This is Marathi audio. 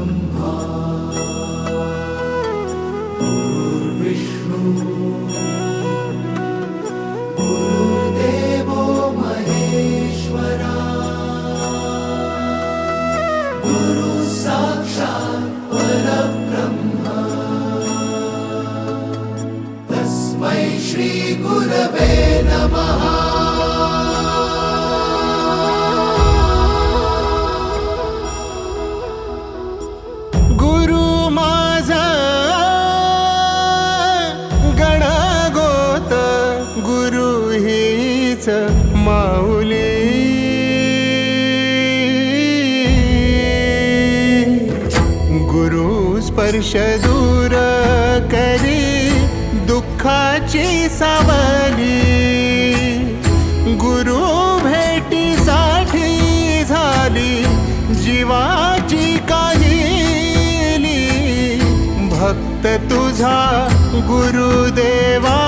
ब्रह्मा गुरुर्विष्णु गुरुर्देवो महेश्वरा गुरु साक्षात् परब्रह्म तस्मै श्री गुरवे नमः। माऊली गुरु स्पर्श दूर करी दुःखाची सावली गुरु भेटीसाठी झाली जीवाची काहिली भक्त तुझा गुरुदेवा